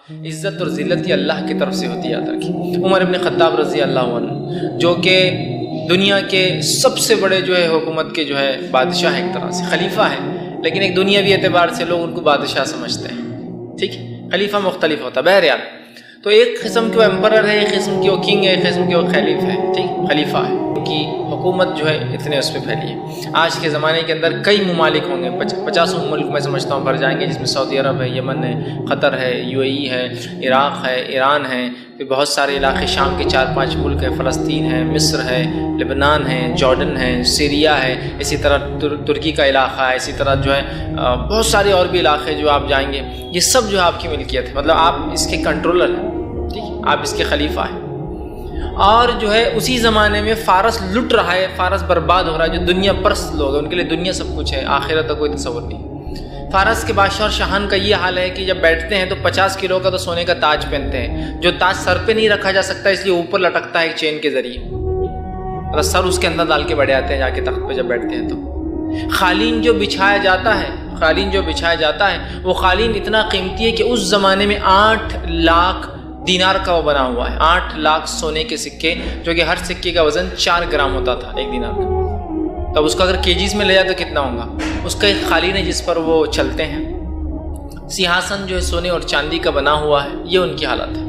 عزت اور ذلت یہ اللہ کی طرف سے ہوتی ہے، یاد رکھیے۔ عمر ابن خطاب رضی اللہ عنہ جو کہ دنیا کے سب سے بڑے جو ہے حکومت کے جو ہے بادشاہ ایک طرح سے خلیفہ ہیں، لیکن ایک دنیاوی اعتبار سے لوگ ان کو بادشاہ سمجھتے ہیں، ٹھیک ہے، خلیفہ مختلف ہوتا ہے۔ بہرحال تو ایک قسم کے وہ امپرر ہے، ایک قسم کی وہ کنگ ہے، ایک قسم کی وہ خلیفہ ہے، ٹھیک، خلیفہ ہے، ان کی حکومت جو ہے اتنے اس پہ پھیلی ہے۔ آج کے زمانے کے اندر کئی ممالک ہوں گے، 50 ملک میں سمجھتا ہوں بھر جائیں گے، جس میں سعودی عرب ہے، یمن ہے، قطر ہے، UAE ہے، عراق ہے، ایران ہے، پھر بہت سارے علاقے شام کے 4-5 ملک ہیں، فلسطین ہے، مصر ہے، لبنان ہے، جارڈن ہے، سیریا ہے، اسی طرح ترکی کا علاقہ ہے، اسی طرح جو ہے بہت سارے اور بھی علاقے جو آپ جائیں گے، یہ سب جو ہے آپ کی ملکیت ہے، مطلب آپ اس کے کنٹرولر ہیں، ٹھیک ہے، آپ اس کے خلیفہ ہیں۔ اور جو ہے اسی زمانے میں فارس لٹ رہا ہے، فارس برباد ہو رہا ہے، جو دنیا پرست لوگ ہیں ان کے لیے دنیا سب کچھ ہے، آخرت کا کوئی تصور نہیں۔ فارس کے بادشاہ اور شاہان کا یہ حال ہے کہ جب بیٹھتے ہیں تو 50 کلو کا تو سونے کا تاج پہنتے ہیں، جو تاج سر پہ نہیں رکھا جا سکتا اس لیے اوپر لٹکتا ہے ایک چین کے ذریعے، مطلب سر اس کے اندر ڈال کے بیٹھ جاتے ہیں جا کے تخت پہ جب بیٹھتے ہیں۔ تو قالین جو بچھایا جاتا ہے وہ قالین اتنا قیمتی ہے کہ اس زمانے میں 8 لاکھ دینار کا وہ بنا ہوا ہے، 8 لاکھ سونے کے سکے، جو کہ ہر سکے کا وزن 4 گرام ہوتا تھا ایک دینار کا۔ تب اس کا اگر کیجیز میں لے جائے تو کتنا ہوگا؟ اس کا ایک قالین ہے جس پر وہ چلتے ہیں، سیاسن جو ہے سونے اور چاندی کا بنا ہوا ہے، یہ ان کی حالت ہے۔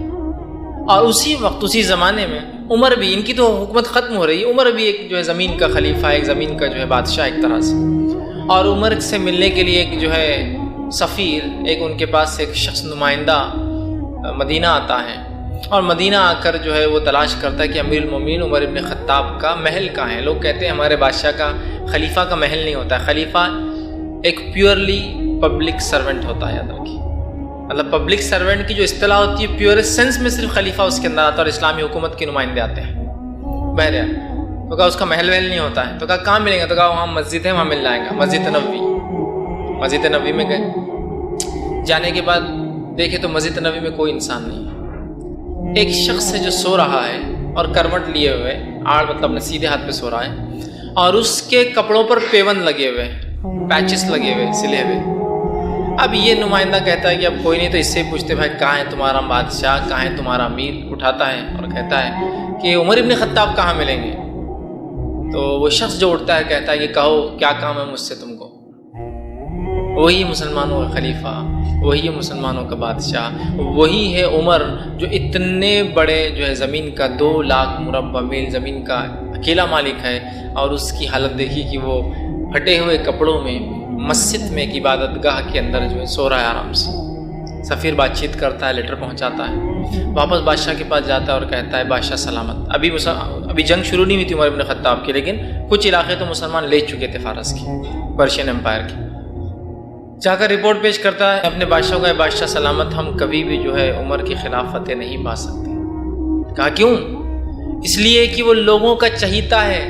اور اسی وقت اسی زمانے میں عمر بھی، ان کی تو حکومت ختم ہو رہی ہے، عمر بھی ایک جو ہے زمین کا خلیفہ ہے، ایک زمین کا جو ہے بادشاہ ایک طرح سے۔ اور عمر سے ملنے کے لیے ایک جو ہے سفیر، ایک ان کے پاس ایک شخص نمائندہ مدینہ آتا ہے، اور مدینہ آ کر جو ہے وہ تلاش کرتا ہے کہ امیر المومنین عمر ابن خطاب کا محل کہاں ہے۔ لوگ کہتے ہیں ہمارے بادشاہ کا خلیفہ کا محل نہیں ہوتا ہے، خلیفہ ایک پیورلی پبلک سرونٹ ہوتا ہے، یاد رکھیے، مطلب پبلک سرونٹ کی جو اصطلاح ہوتی ہے پیورسٹ سینس میں صرف خلیفہ اس کے اندر آتا ہے اور اسلامی حکومت کے نمائندے آتے ہیں۔ بہرحال تو کہا اس کا محل وحل نہیں ہوتا ہے، تو کہا کہاں ملیں گے؟ تو کہا وہاں مسجد ہے، وہاں مل جائے گا، مسجد نبوی میں گئے، جانے کے بعد دیکھے تو مسجد نبوی میں کوئی انسان نہیں ہے، ایک شخص ہے جو سو رہا ہے اور کروٹ لیے ہوئے، آڑ مطلب اپنے سیدھے ہاتھ پہ سو رہا ہے، اور اس کے کپڑوں پر پیون لگے ہوئے، پیچز لگے ہوئے، سلے ہوئے۔ اب یہ نمائندہ کہتا ہے کہ اب کوئی نہیں، تو اس سے پوچھتے بھائی کہاں ہے تمہارا بادشاہ، کہاں ہے تمہارا امیر؟ اٹھاتا ہے اور کہتا ہے کہ عمر ابن خطاب کہاں ملیں گے؟ تو وہ شخص جو اٹھتا ہے کہتا ہے کہ کہو کیا کام ہے مجھ سے تم کو؟ وہی مسلمانوں کا خلیفہ، وہی مسلمانوں کا بادشاہ، وہی ہے عمر جو اتنے بڑے جو ہے زمین کا 2 لاکھ مربع میل زمین کا اکیلا مالک ہے، اور اس کی حالت دیکھی کہ وہ پھٹے ہوئے کپڑوں میں مسجد میں ایک عبادت گاہ کے اندر جو ہے سو رہا ہے آرام سے۔ سفیر بات چیت کرتا ہے، لیٹر پہنچاتا ہے، واپس بادشاہ کے پاس جاتا ہے اور کہتا ہے بادشاہ سلامت۔ ابھی جنگ شروع نہیں ہوئی تھی عمر ابن خطاب کی، لیکن کچھ علاقے تو مسلمان لے چکے تھے فارس کی، پرشین امپائر کی۔ جا کر رپورٹ پیش کرتا ہے اپنے بادشاہ کو، بادشاہ سلامت، ہم کبھی بھی جو ہے عمر کی خلاف فتح نہیں پا سکتے۔ کہا کیوں؟ اس لیے کہ وہ لوگوں کا چہیتا ہے،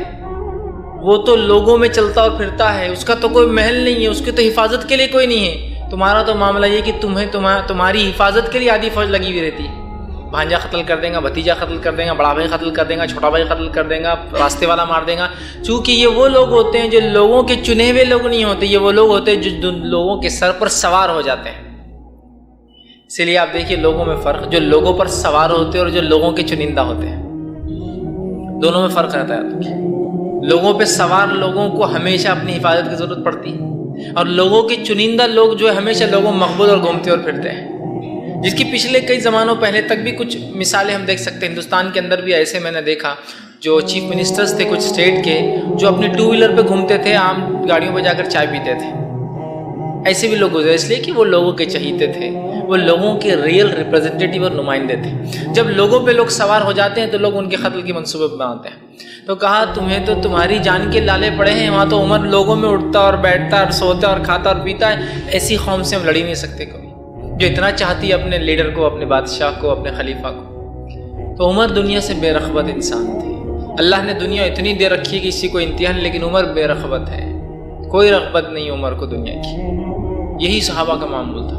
وہ تو لوگوں میں چلتا اور پھرتا ہے، اس کا تو کوئی محل نہیں ہے، اس کی تو حفاظت کے لیے کوئی نہیں ہے۔ تمہارا تو معاملہ یہ کہ تمہاری حفاظت کے لیے آدھی فوج لگی ہوئی رہتی ہے، بھانجا قتل کر دیں گا، بھتیجا قتل کر دیں گا، بڑا بھائی قتل کر دیں گا، چھوٹا بھائی قتل کر دیں گا، راستے والا مار دیں گا۔ چونکہ یہ وہ لوگ ہوتے ہیں جو لوگوں کے چنے ہوئے لوگ نہیں ہوتے، یہ وہ لوگ ہوتے ہیں جو لوگوں کے سر پر سوار ہو جاتے ہیں۔ اس لیے آپ دیکھیے لوگوں میں فرق، جو لوگوں پر سوار ہوتے ہیں اور جو لوگوں کے چنندہ ہوتے ہیں، دونوں میں فرق رہتا ہے۔ لوگوں پہ سوار لوگوں کو ہمیشہ اپنی حفاظت کی ضرورت پڑتی ہے، اور لوگوں کے چنندہ لوگ جو ہے ہمیشہ لوگوں مقبول اور گھومتے اور پھرتے ہیں، جس کی پچھلے کئی زمانوں پہلے تک بھی کچھ مثالیں ہم دیکھ سکتے ہیں۔ ہندوستان کے اندر بھی ایسے میں نے دیکھا جو چیف منسٹرز تھے کچھ اسٹیٹ کے، جو اپنے 2 ویلر پہ گھومتے تھے، عام گاڑیوں پہ جا کر چائے پیتے تھے۔ ایسے بھی لوگ گزرے، اس لیے کہ وہ لوگوں کے چہیتے تھے، وہ لوگوں کے ریئل ریپرزنٹیٹیو اور نمائندے تھے۔ جب لوگوں پہ لوگ سوار ہو جاتے ہیں تو لوگ ان کے قتل کی منصوبے بناتے ہیں۔ تو کہا تمہیں تو تمہاری جان کے لالے پڑے ہیں، وہاں تو عمر لوگوں میں اٹھتا اور بیٹھتا اور سوتا اور کھاتا اور پیتا ہے، ایسی قوم سے ہم لڑ ہی نہیں سکتے کوئی، جو اتنا چاہتی ہے اپنے لیڈر کو، اپنے بادشاہ کو، اپنے خلیفہ کو۔ تو عمر دنیا سے بے رغبت انسان تھے۔ اللہ نے دنیا اتنی دے رکھی ہے کہ اسی کو امتحان، لیکن عمر بے رغبت ہے، کوئی رغبت نہیں عمر کو دنیا کی۔ یہی صحابہ کا معمول تھا۔